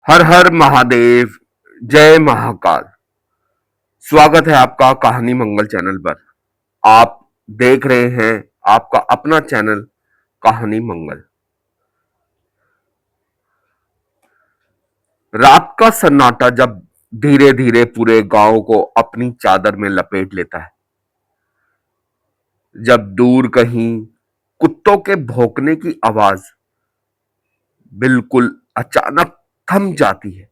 हर हर महादेव। जय महाकाल। स्वागत है आपका कहानी मंगल चैनल पर। आप देख रहे हैं आपका अपना चैनल कहानी मंगल। रात का सन्नाटा जब धीरे धीरे पूरे गांव को अपनी चादर में लपेट लेता है, जब दूर कहीं कुत्तों के भौंकने की आवाज बिल्कुल अचानक थम जाती है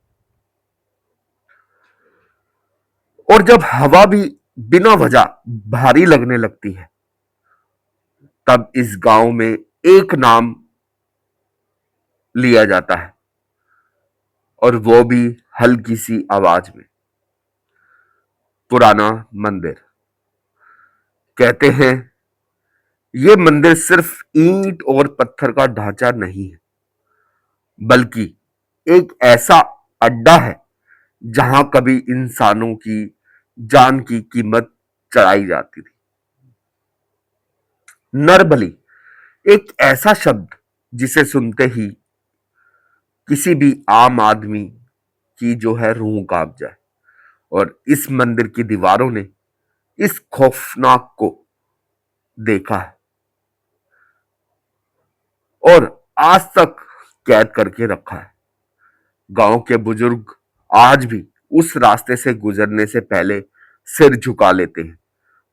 और जब हवा भी बिना वजह भारी लगने लगती है, तब इस गांव में एक नाम लिया जाता है, और वो भी हल्की सी आवाज में। पुराना मंदिर। कहते हैं ये मंदिर सिर्फ ईंट और पत्थर का ढांचा नहीं है, बल्कि एक ऐसा अड्डा है जहां कभी इंसानों की जान की कीमत चढ़ाई जाती थी। नरबली एक ऐसा शब्द जिसे सुनते ही किसी भी आम आदमी की जो है रूह कांप जाए, और इस मंदिर की दीवारों ने इस खौफनाक को देखा है और आज तक कैद करके रखा है। गांव के बुजुर्ग आज भी उस रास्ते से गुजरने से पहले सिर झुका लेते हैं,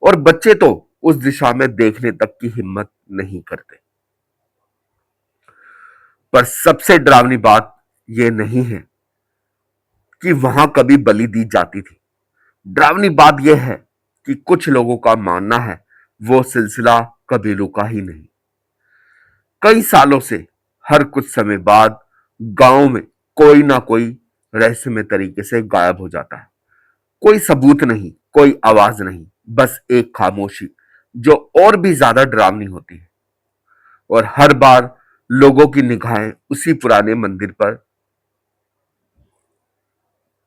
और बच्चे तो उस दिशा में देखने तक की हिम्मत नहीं करते। पर सबसे डरावनी बात यह नहीं है कि वहां कभी बलि दी जाती थी। डरावनी बात यह है कि कुछ लोगों का मानना है वो सिलसिला कभी रुका ही नहीं। कई सालों से हर कुछ समय बाद गांव में कोई ना कोई रहस्यमय तरीके से गायब हो जाता है। कोई सबूत नहीं, कोई आवाज नहीं, बस एक खामोशी जो और भी ज्यादा डरावनी होती है। और हर बार लोगों की निगाहें उसी पुराने मंदिर पर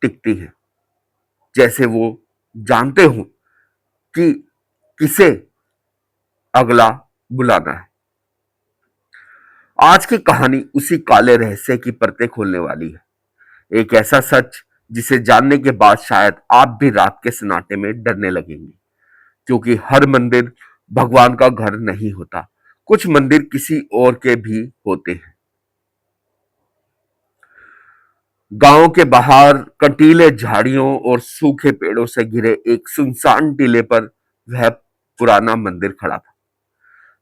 टिकती हैं, जैसे वो जानते हो कि किसे अगला बुलाना है। आज की कहानी उसी काले रहस्य की परतें खोलने वाली है। एक ऐसा सच जिसे जानने के बाद शायद आप भी रात के सन्नाटे में डरने लगेंगे, क्योंकि हर मंदिर भगवान का घर नहीं होता। कुछ मंदिर किसी और के भी होते हैं। गांव के बाहर कंटीले झाड़ियों और सूखे पेड़ों से घिरे एक सुनसान टीले पर वह पुराना मंदिर खड़ा था।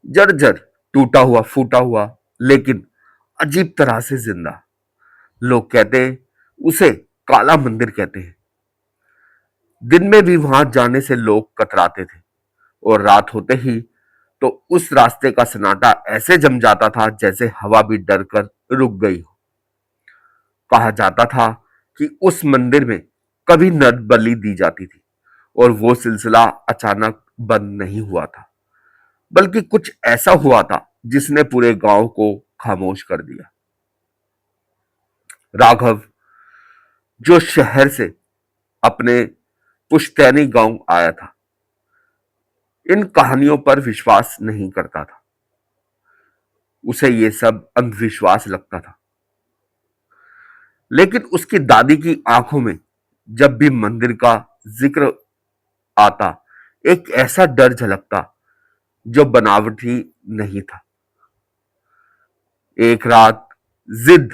जर्जर, टूटा हुआ, फूटा हुआ, लेकिन अजीब तरह से जिंदा। लोग कहते उसे काला मंदिर कहते हैं। दिन में भी वहां जाने से लोग कतराते थे, और रात होते ही तो उस रास्ते का सन्नाटा ऐसे जम जाता था जैसे हवा भी डर कर रुक गई हो। कहा जाता था कि उस मंदिर में कभी नर बलि दी जाती थी, और वो सिलसिला अचानक बंद नहीं हुआ था, बल्कि कुछ ऐसा हुआ था जिसने पूरे गांव को खामोश कर दिया। राघव, जो शहर से अपने पुश्तैनी गांव आया था, इन कहानियों पर विश्वास नहीं करता था। उसे ये सब अंधविश्वास लगता था। लेकिन उसकी दादी की आंखों में जब भी मंदिर का जिक्र आता, एक ऐसा डर झलकता जो बनावटी नहीं था। एक रात जिद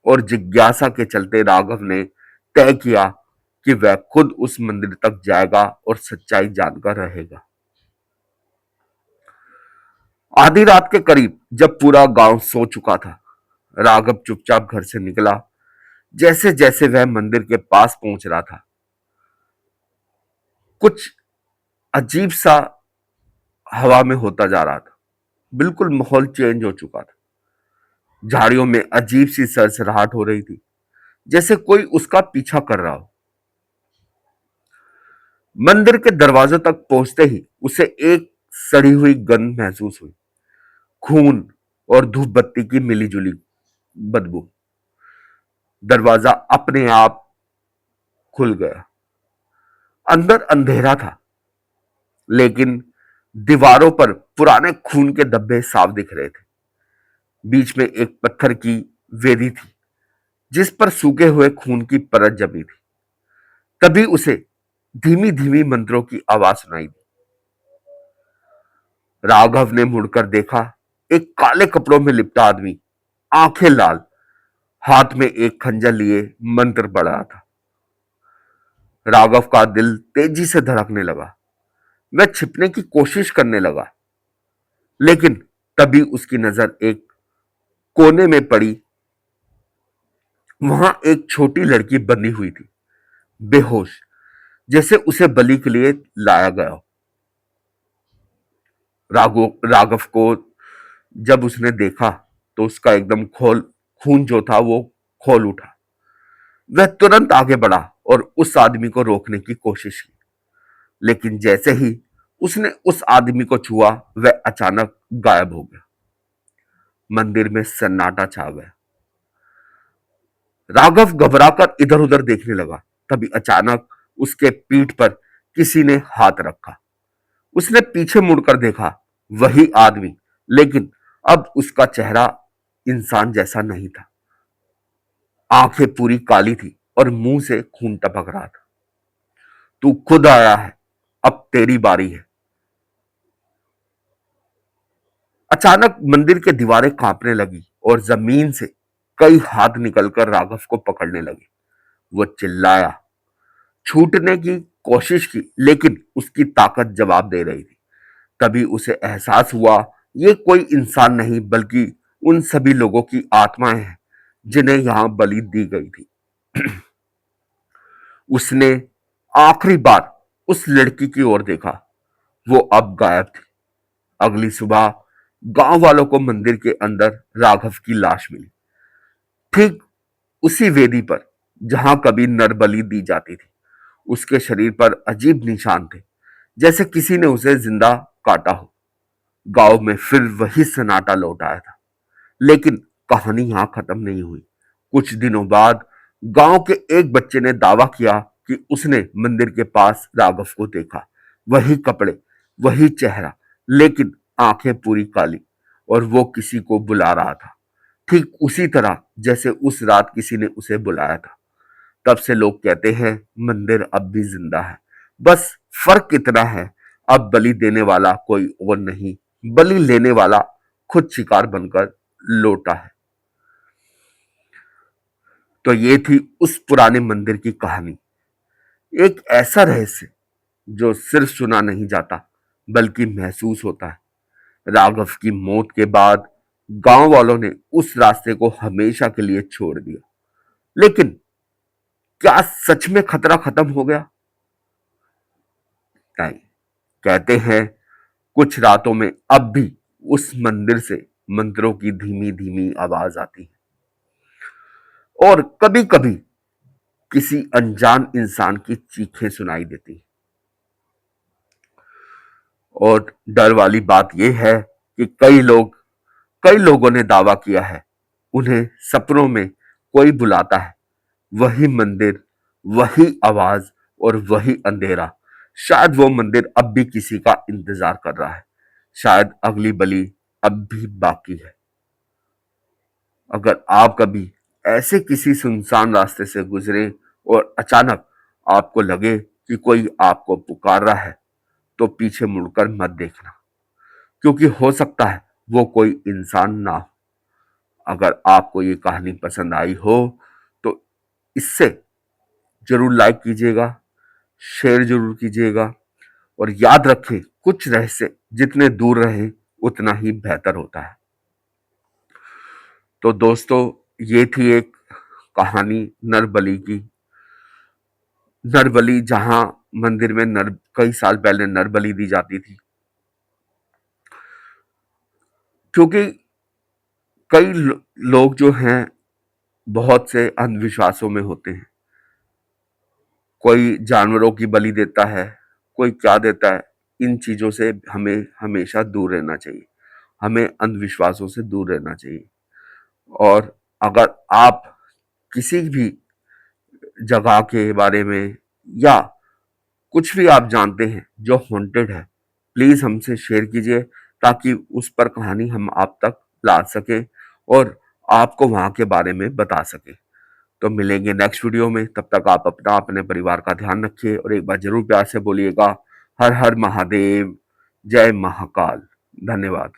और जिज्ञासा के चलते राघव ने तय किया कि वह खुद उस मंदिर तक जाएगा और सच्चाई जानकर रहेगा। आधी रात के करीब जब पूरा गांव सो चुका था, राघव चुपचाप घर से निकला। जैसे जैसे वह मंदिर के पास पहुंच रहा था, कुछ अजीब सा हवा में होता जा रहा था। बिल्कुल माहौल चेंज हो चुका था। झाड़ियों में अजीब सी सरसराहट हो रही थी, जैसे कोई उसका पीछा कर रहा हो। मंदिर के दरवाजों तक पहुंचते ही उसे एक सड़ी हुई गंध महसूस हुई। खून और धूप बत्ती की मिलीजुली बदबू। दरवाजा अपने आप खुल गया। अंदर अंधेरा था, लेकिन दीवारों पर पुराने खून के धब्बे साफ दिख रहे थे। बीच में एक पत्थर की वेदी थी, जिस पर सूखे हुए खून की परत जमी थी। तभी उसे धीमी धीमी मंत्रों की आवाज सुनाई दी। राघव ने मुड़कर देखा, एक काले कपड़ों में लिपटा आदमी, आंखें लाल, हाथ में एक खंजर लिए मंत्र पढ़ रहा था। राघव का दिल तेजी से धड़कने लगा। वह छिपने की कोशिश करने लगा, लेकिन तभी उसकी नजर एक कोने में पड़ी। वहां एक छोटी लड़की बंधी हुई थी, बेहोश, जैसे उसे बलि के लिए लाया गया हो। राघव को जब उसने देखा तो उसका एकदम खोल खून जो था वो खोल उठा। वह तुरंत आगे बढ़ा और उस आदमी को रोकने की कोशिश की, लेकिन जैसे ही उसने उस आदमी को छुआ, वह अचानक गायब हो गया। मंदिर में सन्नाटा छा गया। राघव घबराकर इधर उधर देखने लगा। तभी अचानक उसके पीठ पर किसी ने हाथ रखा। उसने पीछे मुड़कर देखा, वही आदमी, लेकिन अब उसका चेहरा इंसान जैसा नहीं था। आंखें पूरी काली थी और मुंह से खून टपक रहा था। तू खुद आया है, अब तेरी बारी है। अचानक मंदिर की दीवारें कांपने लगी और जमीन से कई हाथ निकलकर राघव को पकड़ने लगे। वो चिल्लाया, छूटने की कोशिश की, लेकिन उसकी ताकत जवाब दे रही थी। तभी उसे एहसास हुआ, ये कोई इंसान नहीं बल्कि उन सभी लोगों की आत्माएं हैं जिन्हें यहां बलि दी गई थी। उसने आखिरी बार उस लड़की की ओर देखा। वो अब गायब थी। अगली सुबह गांव वालों को मंदिर के अंदर राघव की लाश मिली, ठीक उसी वेदी पर जहां कभी नरबलि दी जाती थी। उसके शरीर पर अजीब निशान थे, जैसे किसी ने उसे जिंदा काटा हो। गांव में फिर वही सन्नाटा लौट आया था, लेकिन कहानी यहां खत्म नहीं हुई। कुछ दिनों बाद गांव के एक बच्चे ने दावा किया कि उसने मंदिर के पास राघव को देखा। वही कपड़े, वही चेहरा, लेकिन आंखें पूरी काली, और वो किसी को बुला रहा था, ठीक उसी तरह जैसे उस रात किसी ने उसे बुलाया था। तब से लोग कहते हैं मंदिर अब भी जिंदा है। बस फर्क इतना है, अब बलि देने वाला कोई और नहीं, बलि लेने वाला खुद शिकार बनकर लौटा है। तो ये थी उस पुराने मंदिर की कहानी। एक ऐसा रहस्य जो सिर्फ सुना नहीं जाता बल्कि महसूस होता है। राघव की मौत के बाद गांव वालों ने उस रास्ते को हमेशा के लिए छोड़ दिया, लेकिन क्या सच में खतरा खत्म हो गया? नहीं। कहते हैं कुछ रातों में अब भी उस मंदिर से मंत्रों की धीमी धीमी आवाज आती है, और कभी कभी किसी अनजान इंसान की चीखें सुनाई देती हैं। और डर वाली बात यह है कि कई लोगों ने दावा किया है, उन्हें सपनों में कोई बुलाता है। वही मंदिर, वही आवाज और वही अंधेरा। शायद वो मंदिर अब भी किसी का इंतजार कर रहा है। शायद अगली बलि अब भी बाकी है। अगर आप कभी ऐसे किसी सुनसान रास्ते से गुजरे और अचानक आपको लगे कि कोई आपको पुकार रहा है, तो पीछे मुड़कर मत देखना, क्योंकि हो सकता है वो कोई इंसान ना हो। अगर आपको ये कहानी पसंद आई हो तो इससे जरूर लाइक कीजिएगा, शेयर जरूर कीजिएगा, और याद रखें, कुछ रहस्य जितने दूर रहे उतना ही बेहतर होता है। तो दोस्तों, ये थी एक कहानी नरबली की। नरबली, जहां मंदिर में नर कई साल पहले नरबली दी जाती थी, क्योंकि लोग जो हैं बहुत से अंधविश्वासों में होते हैं। कोई जानवरों की बलि देता है, कोई क्या देता है। इन चीजों से हमें हमेशा दूर रहना चाहिए। हमें अंधविश्वासों से दूर रहना चाहिए। और अगर आप किसी भी जगह के बारे में या कुछ भी आप जानते हैं जो हॉन्टेड है, प्लीज हमसे शेयर कीजिए, ताकि उस पर कहानी हम आप तक ला सके और आपको वहां के बारे में बता सके। तो मिलेंगे नेक्स्ट वीडियो में। तब तक आप अपना अपने परिवार का ध्यान रखिए और एक बार जरूर प्यार से बोलिएगा, हर हर महादेव, जय महाकाल। धन्यवाद।